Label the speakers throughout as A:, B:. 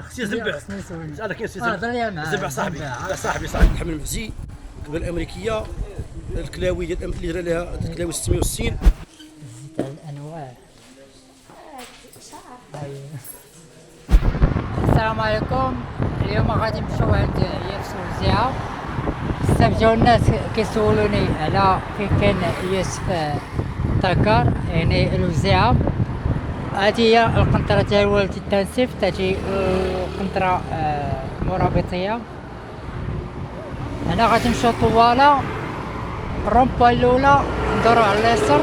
A: سي زبع انا كاين سي زبع صاحبي نحمل المفزي قبل الامريكيه الكلاوي ديال اللي درا لها الكلاوي 660
B: الانواع. السلام عليكم. اليوم غادي نمشيو عند ياس وزيعه. بزاف ديال الناس كيسولوني على فين كاين ياس في دكار، يعني الوزيعه. هذه هي القنطره ديال والدي التنسيف، تجي القنطره مرابطيه. هنا غادي نمشيو طواله، الرومبا الاولى ندورو على اليسار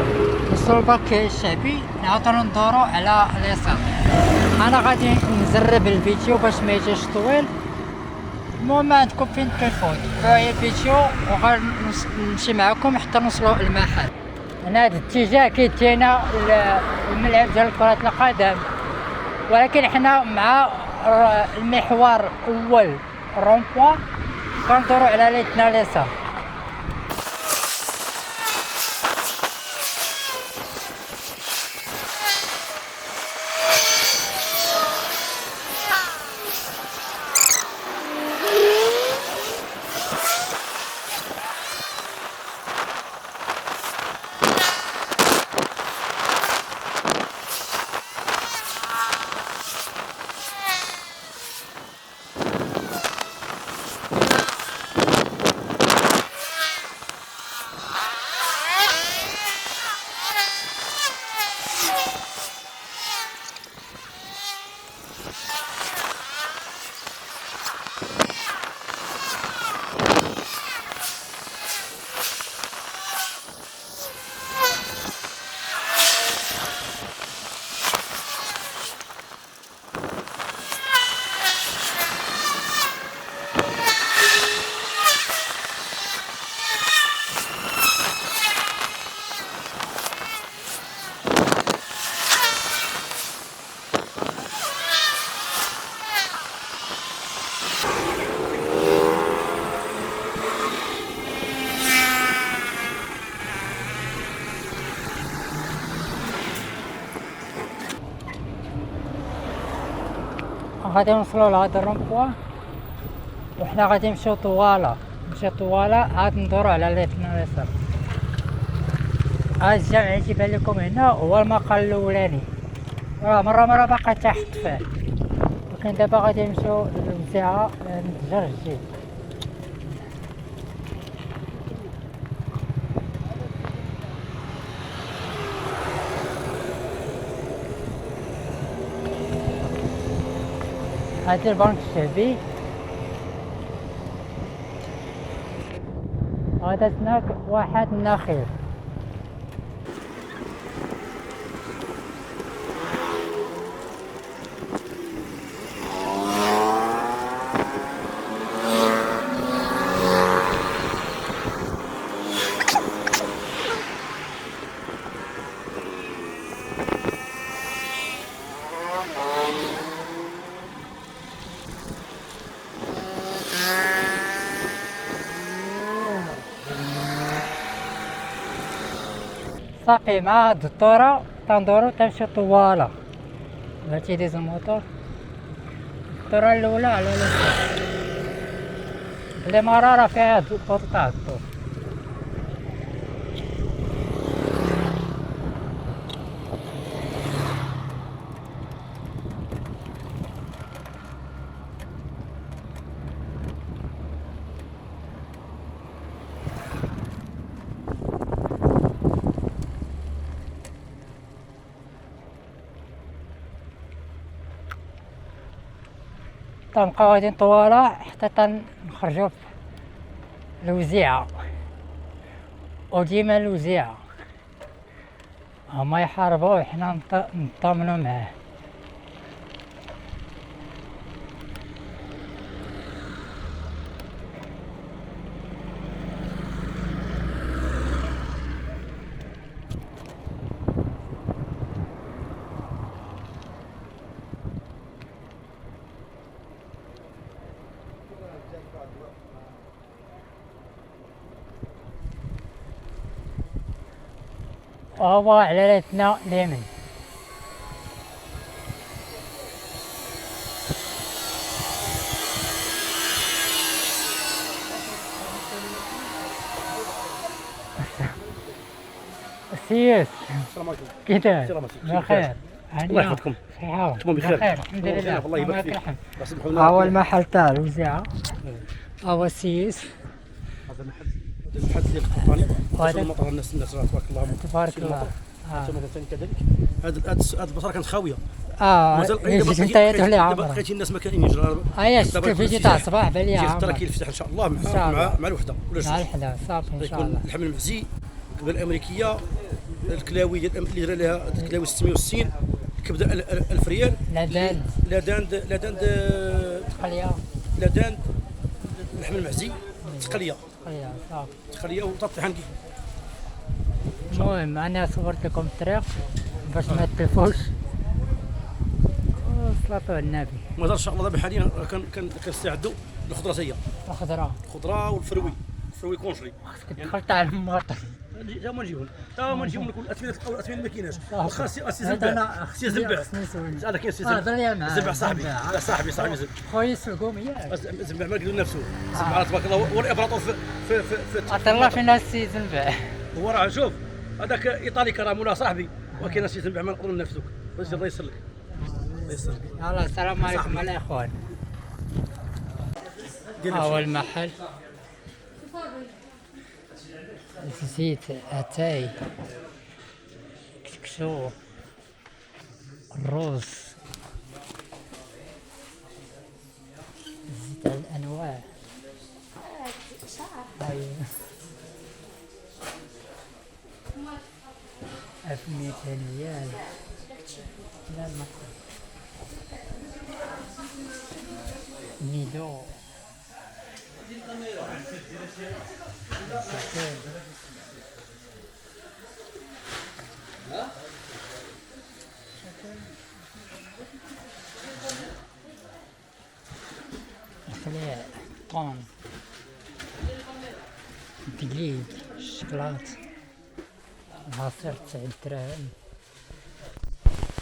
B: نوصلو للبارك الشعبي، نعاودو ندورو على اليسار. انا غادي نزرب الفيديو باش ما يجيش طويل. المهم عندكم فين التليفون هاهي الفيديو، وغنمشي معكم حتى نوصلو للمحل. هنا هذا الاتجاه كيدينا الملعب ديال كرة القدم، ولكن حنا مع المحور الاول رومبوا كندورو على ليتنا اليسار. غادي نوصلو لهاد الرومبوا، وحنا غادي نمشيو طواله عاد ندورو على ليتنا اليسار. هاد الجامع اللي تيبان لكم هنا هو المقال الاولاني، راه مرة باقا تحت فيه، ولكن دابا غادي نمشيو للوزيعه المتجر الجديد. هادي البنك الشعبي، هذا سناك واحد النخيل. صافي مع هاد الدورة تندورو تمشي طوالة. بغيتي ديز الموتور، الدورة الأولى على اليسار، بلي مرة فيها هاد البوط تاع الدور. تنبقاو غاديين طوالة حتى تنخرجو للوزيعة، وديما الوزيعة هما يحاربو وحنا نطمنو معاه. وهو على ريتنا اليمين. سيس
A: السلام عليكم.
B: كي داير؟
A: السلام عليكم.
B: بخير.
A: الله يحفظكم.
B: صحة
A: انتم بخير.
B: الحمد لله.
A: الله يبارك فيك. سمحوا لنا.
B: ها هو المحل تاع الوزيعة. ها هو السيس.
A: هذا المحل ديال القطاني.
B: وهذا-
A: المطر الناس تبارك الله.
B: تبارك الله.
A: هذا ثاني كذلك. هذا البصره كانت خاويه.
B: جيت نتايا تهلي عمرك.
A: لقيت الناس ما كاينين يجرى.
B: شفت فيديو تاع الصباح بالي
A: ترى
B: عمرك.
A: كيفتح ان شاء الله
B: إن شاء الله.
A: مع الوحده ولا
B: مع
A: جوج.
B: الحلا صافي ان شاء
A: يكون
B: الله.
A: اللحم المعزي الكبده الامريكيه الكلاوي ديال اللي دايره لها الكلاوي 660 الكبده 1000 ريال.
B: لا دال
A: لا داند اللحم المعزي تقليه
B: صافي.
A: تقليه وطاطي كي
B: المهم انا صورت لكم الطريق باش ما تلفوش. صلاة على النبي.
A: مازال ان شاء الله دابا حاليا كنستعدوا للخضره هي
B: الخضرة
A: الخضره والفروي كونجري.
B: خاصك تدخل تاع المواطن.
A: تا ما نجيبهم لكم الاثمنه تلقاو الاثمنه ما كايناش. واخا سي
B: هذا
A: زنبع
B: أنا
A: سي زنبع
B: خصني نسول.
A: هذا كاين سي
B: هضر لي معاه.
A: زنبع صاحبي
B: زنبع.
A: صاحبي زنبع
B: خويا السلقوم ياك.
A: زنبع ما قالوا نفسه زنبع تبارك الله هو الابراطور في
B: عطر الله فينا السي زنبع.
A: هو راه شوف هذاك ايطالي كرامولا صاحبي وكاين سي زنبع ما نقدروا ننافسوك. الله يسر لك الله يسر لك.
B: يلا السلام عليكم الاخوان. ها هو المحل. زيت اتاي كشكشو الرز زيت الانواع. ايوه 1200 ريال. لا ما نيدو خليه طون دقيق شوكولات عصير 9 دراهم.